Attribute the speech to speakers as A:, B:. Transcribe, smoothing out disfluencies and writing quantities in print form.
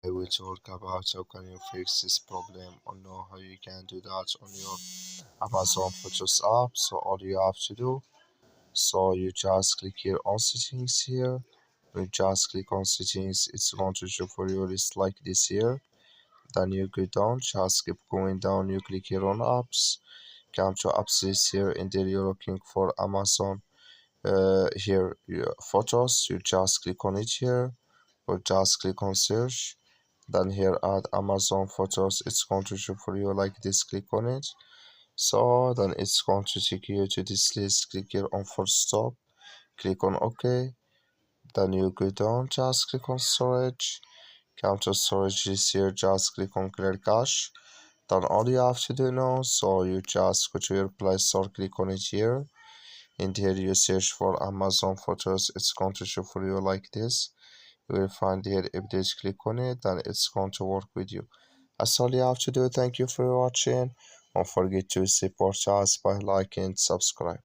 A: will talk about how can you fix this problem or know how you can do that on your Amazon Photos app. So all you have to do, so you just click here on settings here. When you just click on settings, it's going to show for you list like this here. Then you go down, just keep going down, you click here on apps, come to apps this here, and there you're looking for Amazon here your photos, you just click on it here, or just click on search. Then here add Amazon Photos, it's going to show for you like this, click on it. So then it's going to take you to this list, click here on first stop, click on OK. Then you go down, just click on storage, come to storage this here, just click on clear cache. Then all you have to do now, so you just go to your Play Store, click on it here, and here you search for Amazon Photos, it's going to show for you like this. You will find here update, click on it, then it's going to work with you. That's all you have to do. Thank you for watching. Don't forget to support us by liking and subscribe.